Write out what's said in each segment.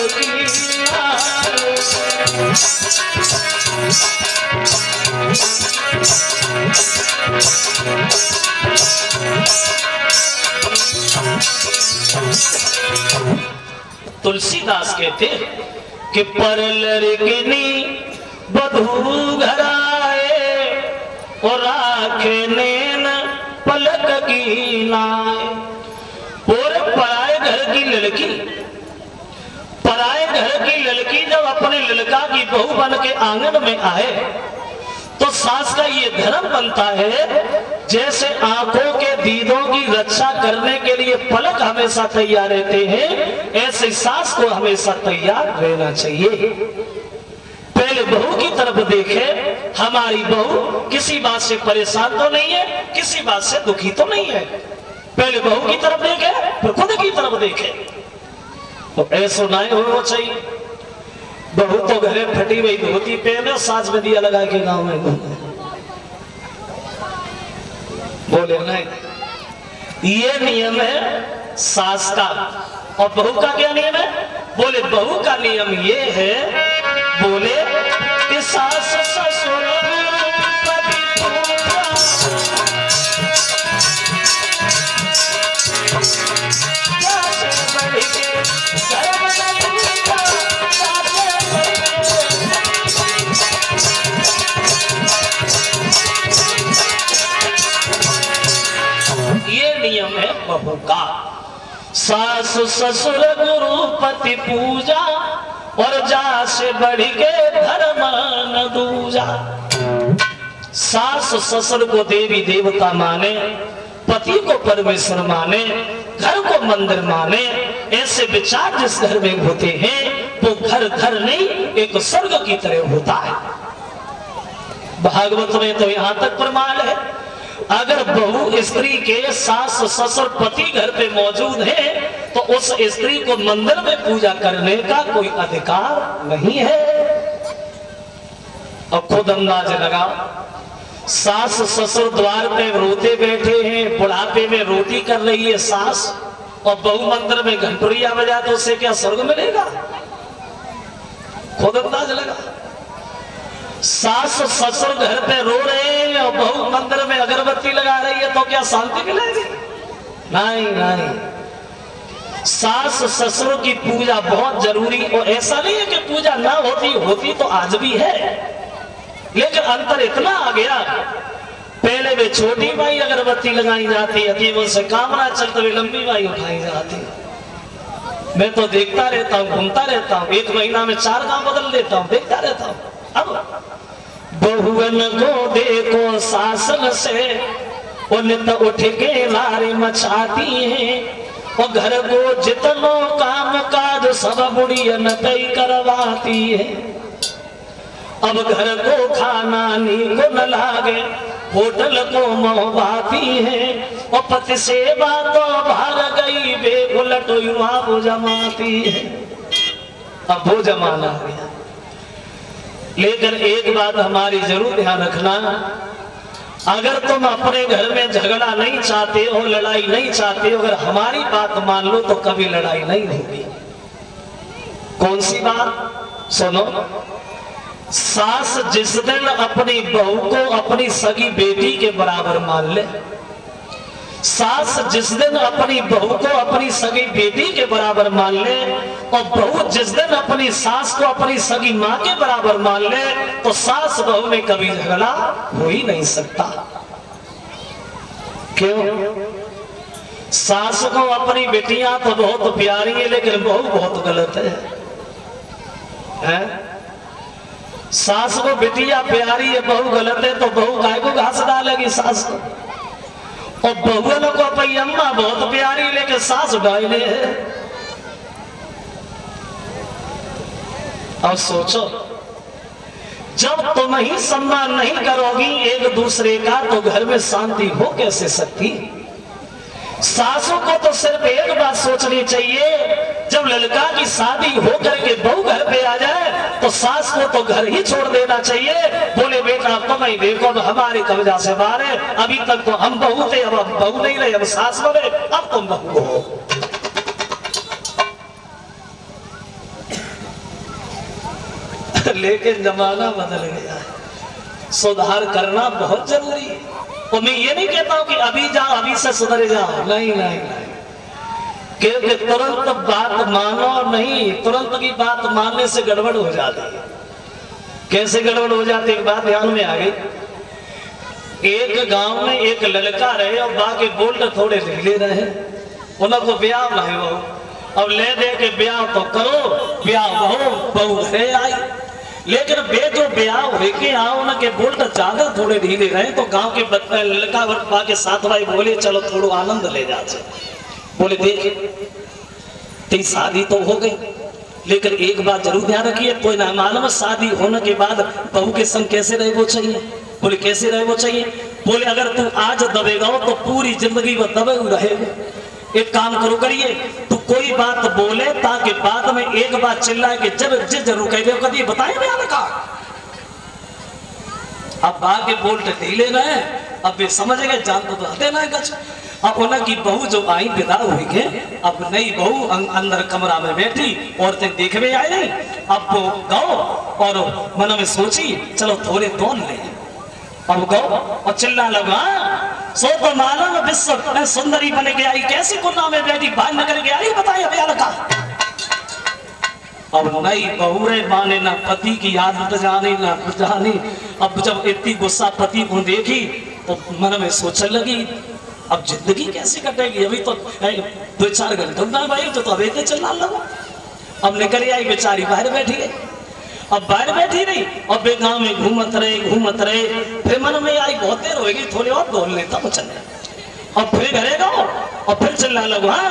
की तुलसीदास कहते कि पर लड़किनी बधू घर आए और राखे नैन पलक की नाय। और पराए घर की लड़की, पराए घर की लड़की जब अपने लड़का की बहू बन के आंगन में आए तो सास का ये धर्म बनता है जैसे आंखों के दीदों की रक्षा करने के लिए पलक हमेशा तैयार रहते हैं, ऐसे सास को हमेशा तैयार रहना चाहिए। पहले बहू की तरफ देखे, हमारी बहू किसी बात से परेशान तो नहीं है, किसी बात से दुखी तो नहीं है। पहले बहू की तरफ देखे फिर खुद की तरफ देखे। तो ऐसा नहीं होना चाहिए। बहू तो घरे फटी हुई धोती पहने सास में दिया लगा के गांव में घूमे, बोले नहीं। ये नियम है सास का। और बहू का क्या नियम है? बोले बहू का नियम ये है, बोले कि सास ससुर नियम है बहू का। सास ससुर गुरु पति पूजा और जा से बढ़ के धर्म न दूजा। सास ससुर को देवी देवता माने, पति को परमेश्वर माने, घर को मंदिर माने। ऐसे विचार जिस घर में होते हैं वो घर घर नहीं एक स्वर्ग की तरह होता है। भागवत में तो यहां तक प्रमाण है, अगर बहू स्त्री के सास ससुर पति घर पे मौजूद है तो उस स्त्री को मंदिर में पूजा करने का कोई अधिकार नहीं है। अब खुद अंदाज लगा, सास ससुर द्वार पे रोते बैठे हैं, बुढ़ापे में रोटी कर रही है सास, और बहू मंदिर में घंटुरिया बजा तो उसे क्या स्वर्ग मिलेगा? खुद अंदाज लगा। सास ससुर घर पे रो रहे हैं और बहू मंदिर में अगरबत्ती लगा रही है तो क्या शांति मिलेगी? नहीं नहीं। सास ससुर की पूजा बहुत जरूरी। और ऐसा नहीं है कि पूजा ना होती, होती तो आज भी है, लेकिन अंतर इतना आ गया, पहले वे छोटी माई अगरबत्ती लगाई जाती है, उनसे काम ना चलते हुए लंबी माई उठाई जाती है। मैं तो देखता रहता हूँ, घूमता रहता हूँ, एक महीना में 4 गांव बदल देता हूँ, देखता रहता हूँ। अब बहुवन को देखो सासन से उन तो उठ के लारे मचाती हैं, और घर को जितनो काम काज सब बुढ़ियन तय करवाती है। अब घर को खाना नी को न लागे, होटल को मोहबाती है, और पति सेवा तो भार गई बे उलट युवा वो जमाती है। अब वो जमाना आ गया। लेकिन एक बात हमारी जरूर ध्यान रखना, अगर तुम अपने घर में झगड़ा नहीं चाहते हो, लड़ाई नहीं चाहते हो, अगर हमारी बात मान लो तो कभी लड़ाई नहीं होगी। कौन सी बात? सुनो, सास जिस दिन अपनी बहू को अपनी सगी बेटी के बराबर मान ले, सास जिस दिन अपनी बहू को अपनी सगी बेटी के बराबर मान ले, और बहू जिस दिन अपनी सास को अपनी सगी माँ के बराबर मान ले, तो सास बहू में कभी झगड़ा हो ही नहीं सकता। क्यों? सास को अपनी बेटियां तो बहुत प्यारी है, लेकिन बहू बहुत गलत है? सास को बेटियां प्यारी है, बहू गलत है, तो बहू गाय को घास डालेगी सास को। और बहुओं को अपनी अम्मा बहुत प्यारी, लेकिन सास डायने है। और सोचो, जब तुम ही सम्मान नहीं करोगी एक दूसरे का तो घर में शांति हो कैसे सकती? सासों को तो सिर्फ एक बात सोचनी चाहिए, जब लड़का की शादी हो करके बहू घर पे आ जाए तो सास को तो घर ही छोड़ देना चाहिए। बोले बेटा तुम ही देखो, तो हमारे कब्जा से बाहर है, अभी तक तो हम बहू थे, अब हम बहू नहीं रहे, अब सास बने, अब तुम बहू हो। लेकिन जमाना बदल गया है, सुधार करना बहुत जरूरी है। और मैं ये नहीं कहता हूं कि अभी जाओ अभी से सुधर जाओ, नहीं नहीं नहीं, क्योंकि तुरंत बात मानो नहीं, तुरंत की बात मानने से गड़बड़ हो जाती है। कैसे गड़बड़ हो जाती है, एक बात ध्यान में आ गई। एक गांव में एक लड़का रहे और बाकी बोल्ट थोड़े ढीले रहे, उनको ब्याह नहीं हो, अब ले दे के ब्याह तो करो, ब्याह हो बहू घरे आई, लेकिन बे जो ब्याह होके आओ ना के बोल्ट ज्यादा थोड़े ढीले रहे, तो गांव के बच्चे लड़का बा के साथ भाई बोले चलो थोड़ा आनंद ले जाते। बोले देखे तेरी शादी तो हो गई, लेकिन एक बात जरूर ध्यान रखिए, कोई ना मालूम शादी होने के बाद बहू के संग कैसे रहे वो चाहिए। बोले कैसे रहे वो चाहिए। बोले अगर तू आज दबेगा तो पूरी जिंदगी वो दबे रहेगा। एक काम करो करिए, तू कोई बात बोले ताकि बाद में एक बात चिल्लाए कि जब जरूर कह दे कभी बताए मैं का। अब बाकी बोल्ट ढीले रहे, अब वे समझ गए जान तो हते ना गच। अब उन्हें की बहू जो आई विदा हुई के, अब नई बहू अंदर कमरा में बैठी, औरतें देखने आए नहीं, अब वो गाओ और मन में सोची चलो थोड़े तोल ले, अब गाओ और चिल्ला लगा सो तो मालूम विश्व सुंदरी बन के आई, कैसी कुन्ना में बैठी बाहर निकल के आई, बताइए भैया लगा। अब नई बहू रे माने ना पति की आदत जानी ना जानी, अब जब इतनी गुस्सा पति को देखी तो मन में सोचने लगी अब जिंदगी कैसे कटेगी, अभी तो 2-4 घंटे ना भाई तो अभी तो चलना लगा। अब निकल आई बेचारी बाहर बैठी है, अब बाहर बैठी रही और बे गांव में घूमत रहे, फिर मन में आई बहुत देर होगी थोड़ी और दौड़ लेता तो चले, अब फिर घरे गो और फिर चिल्ला लगो हाँ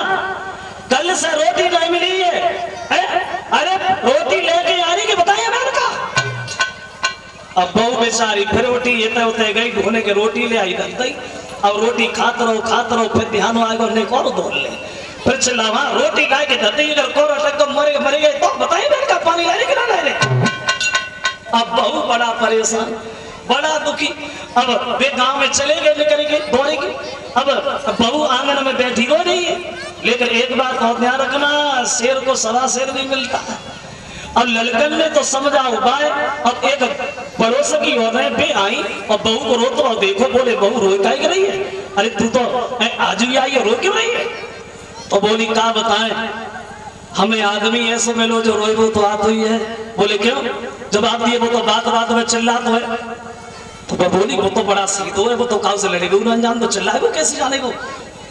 कल से रोटी नहीं मिली है, अरे रोटी लेके आ रही कि बताइए मैंने कहा। अब बहू बेचारी फिर रोटी ये गई ढूंढने के रोटी ले आई दई, अब रोटी खात रहो फिर ध्यान आएगा ने और दौड़ ले, फिर चिल्ला वहां रोटी ला के दे अगर कोर अटक तो मरे गए तो बताइए मैंने कहा पानी लाने के ना लाने। अब बहू बड़ा परेशान बड़ा दुखी, अब वे गांव में चले गए निकलेंगे दौड़ेंगे, अब बहू आंगन में बैठी हो रही है, लेकिन एक बात और ध्यान रखना शेर को सवा शेर नहीं मिलता। अब लड़कन ने तो समझा उपाय, अब एक पड़ोस की औरतें भी आई और बहू को रो तो देखो, बोले बहू रो काहे कर रही है, अरे तू तो आज ही आई है रो क्यों रही है। तो बोली क्या बताएं हमें आदमी ऐसे मिलो जो रोए वो तो आप हुई है। बोले क्यों, जब आप दिए वो तो बात में चिल्ला तो है। तो वह बोली वो तो बड़ा सीधो है, वो तो काव से लड़ेगा ना जान तो चिल्लाए वो कैसे जाने को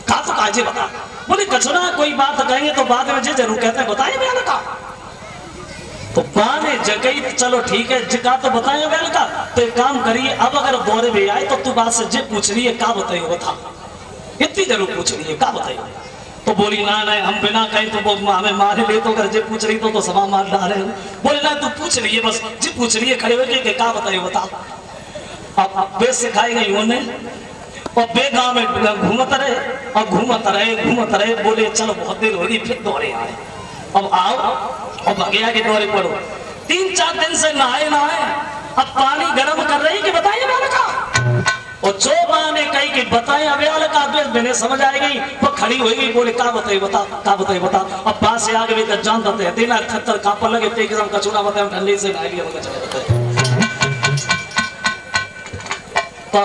कहा तो काजे बता। बोले कचरा कोई बात कहेंगे तो बाद में जरूर कहते हैं बताइए मैंने कहा। तो बाने जगई चलो ठीक है जिका तो बताया बैल का, तो एक काम करिए अब अगर दौरे में आए तो तू बात से जे पूछ रही है क्या बताइए बता, इतनी जरूर पूछ रही है क्या बताइए। तो बोली ना हम बिना कहीं तो वो हमें मारे ले, तो अगर जे पूछ रही तो समा मार डाले। बोले ना तू पूछ रही है बस जी पूछ रही है खड़े होके क्या बताइए बता। अब बेस सिखाई गई उन्हें और बे गाँव में घूमत रहे। बोले चलो बहुत देर होगी फिर दौरे आए, अब आओ अब आगे दौरे पड़ो। 3-4 दिन से नहाए अब पानी गर्म कर रही कि बताइए मैंने कहा। और जो माने कही कि बताए अब मैंने समझ आ गई वो खड़ी हो गई। बोले क्या बताइए बता। अब पास से आगे भी जान देते हैं दिन थर कांपन लगे एकदम कचूरा बताए ठंडी से तो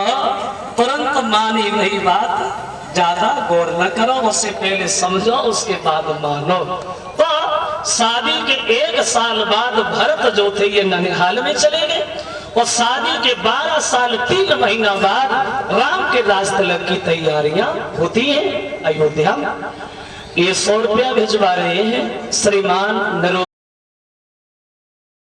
तुरंत मानी वही बात, ज्यादा गौर न करो, उससे पहले समझो उसके बाद मानो। तो शादी के 1 साल बाद भरत जो थे ये ननिहाल में चले गए और शादी के 12 साल 3 महीना बाद राम के राज तिलक की तैयारियां होती हैं अयोध्या। ये 100 रुपया भिजवा रहे हैं श्रीमान